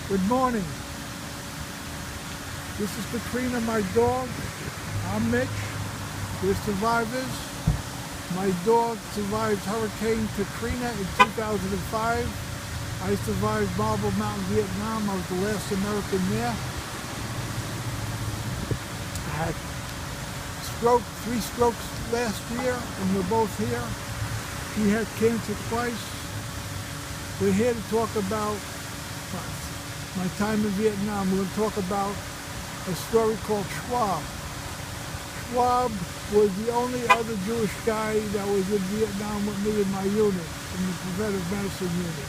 Good morning. This is Katrina, my dog. I'm Mitch. We're survivors. My dog survived Hurricane Katrina in 2005. I survived Marble Mountain, Vietnam. I was the last American there. I had three strokes last year, and we're both here. She had cancer twice. We're here to talk about my time in Vietnam. We're going to talk about a story called Shwabb. Shwabb was the only other Jewish guy that was in Vietnam with me in my unit, in the preventive medicine unit.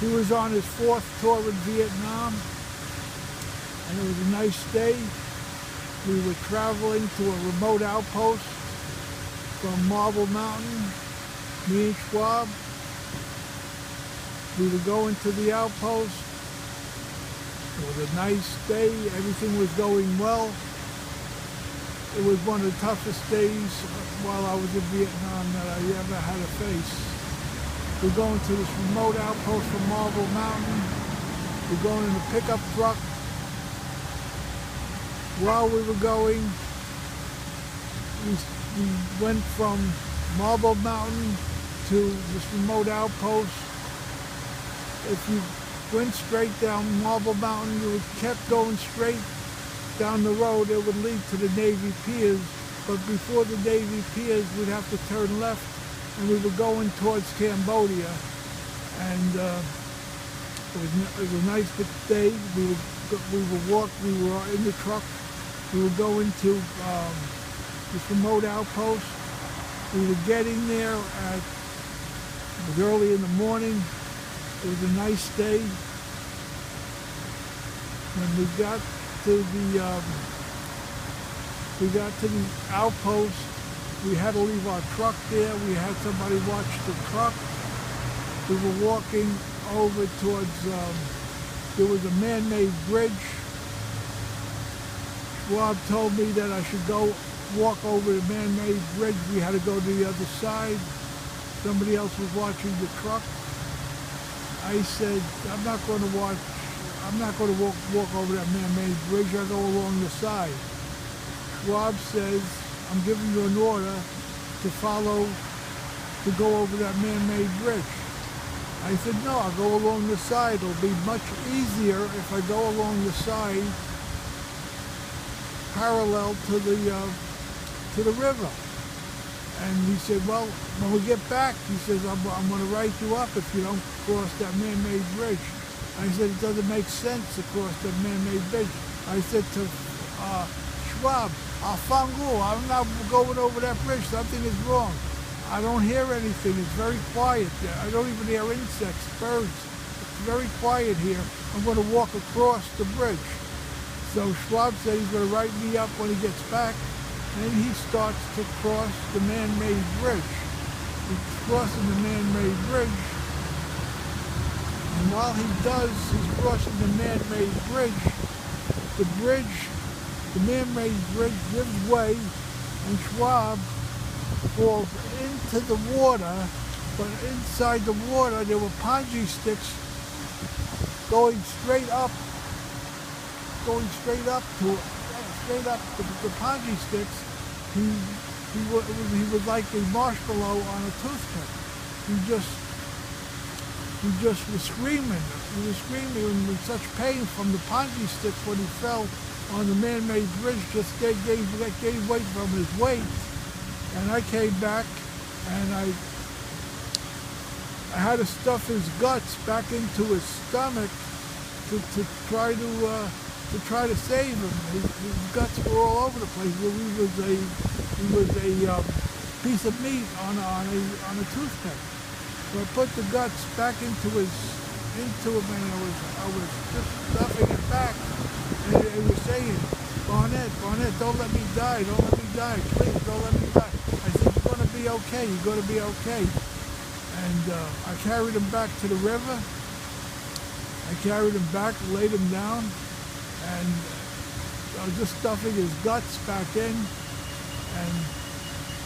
He was on his 4th tour in Vietnam, and it was a nice day. We were traveling to a remote outpost from Marble Mountain, me and Shwabb. We were going to the outpost. It was a nice day. Everything was going well. It was one of the toughest days while I was in Vietnam that I ever had to face. We're going to this remote outpost from Marble Mountain. We're going in a pickup truck. While we were going, we went from Marble Mountain to this remote outpost. If you went straight down Marble Mountain, you kept going straight down the road, it would lead to the Navy Piers. But before the Navy Piers, we'd have to turn left, and we were going towards Cambodia. And it was a nice day. We were in the truck. We were going to this remote outpost. We were getting there it was early in the morning. It was a nice day. When we got to the outpost, we had to leave our truck there. We had somebody watch the truck. We were walking over towards, there was a man-made bridge. Shwabb told me that I should go walk over the man-made bridge. We had to go to the other side. Somebody else was watching the truck. I said, I'm not going to walk over that man-made bridge. I go along the side. Shwabb says, I'm giving you an order to go over that man-made bridge. I said, no, I'll go along the side. It'll be much easier if I go along the side parallel to the river. And he said, well, when we get back, he says, I'm going to write you up if you don't cross that man-made bridge. I said, it doesn't make sense to cross that man-made bridge. I said to Shwabb, I'm not going over that bridge. Something is wrong. I don't hear anything. It's very quiet there. I don't even hear insects, birds. It's very quiet here. I'm going to walk across the bridge. So Shwabb said he's going to write me up when he gets back. And he starts to cross the man-made bridge. He's crossing the man-made bridge. And while he does, he's crossing the man-made bridge, the man-made bridge gives way, and Shwabb falls into the water, but inside the water there were ponji sticks going straight up the ponji sticks. He was like a marshmallow on a toothpick. He just was screaming. He was screaming with such pain from the ponji sticks when he fell on the man-made bridge. Just gave weight from his weight. And I came back, and I had to stuff his guts back into his stomach to try to save him. His guts were all over the place. He was a piece of meat on a toothpick. So I put the guts back into him, and I was just stuffing it back. And he was saying, Barnett, don't let me die, please, don't let me die. I said, you're going to be okay. And I carried him back to the river. I carried him back, laid him down, and I was just stuffing his guts back in. And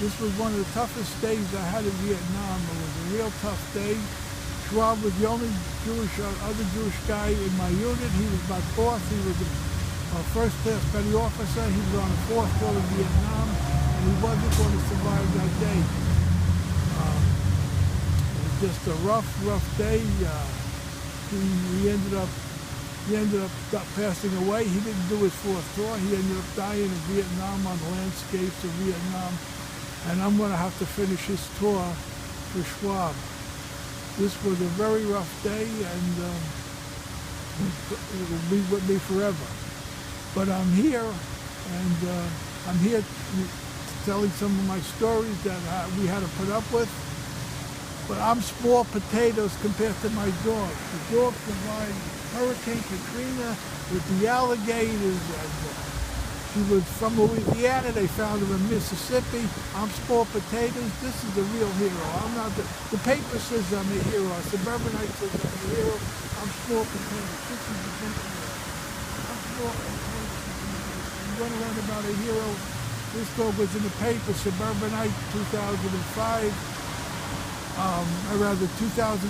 this was one of the toughest days I had in Vietnam. It was a real tough day. Shwabb was the only other Jewish guy in my unit. He was my fourth. He was a first-class petty officer. He was on the fourth floor in Vietnam, and he wasn't going to survive that day. It was just a rough day. He ended up passing away. He didn't do his fourth tour. He ended up dying in Vietnam on the landscapes of Vietnam. And I'm going to have to finish his tour for Shwabb. This was a very rough day, and it will be with me forever. But I'm here, and I'm here telling some of my stories that we had to put up with. But I'm small potatoes compared to my dog. The dog survived Hurricane Katrina with the alligators, and she was from Louisiana. They found her in Mississippi. I'm small potatoes. This is the real hero. I'm not the paper says I'm a hero. Suburbanite says I'm a hero. I'm small potatoes. This is the real hero. I'm small potatoes. I'm going to learn about a hero. This dog was in the paper, Suburbanite, 2005. 2013,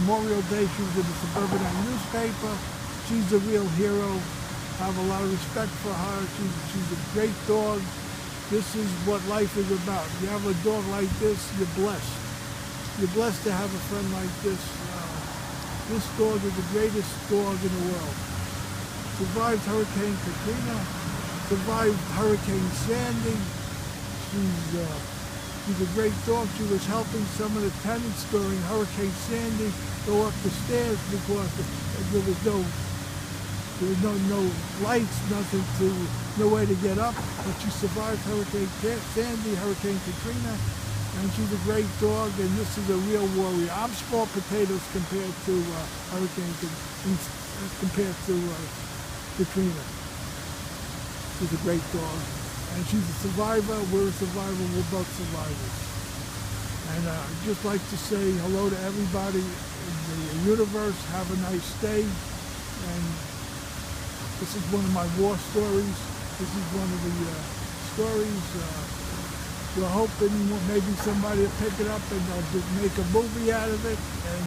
Memorial Day, she was in the Suburbanite newspaper. She's a real hero. I have a lot of respect for her. She's a great dog. This is what life is about. You have a dog like this, you're blessed. You're blessed to have a friend like this. This dog is the greatest dog in the world. Survived Hurricane Katrina, survived Hurricane Sandy. She's a great dog. She was helping some of the tenants during Hurricane Sandy go up the stairs because there was no lights, no way to get up. But she survived Hurricane Sandy, Hurricane Katrina, and she's a great dog. And this is a real warrior. I'm small potatoes compared to Katrina. She's a great dog. And she's a survivor, we're a survivor, we're both survivors. And I'd just like to say hello to everybody in the universe, have a nice day. And this is one of my war stories. This is one of the stories. We're hoping maybe somebody will pick it up and they'll just make a movie out of it. And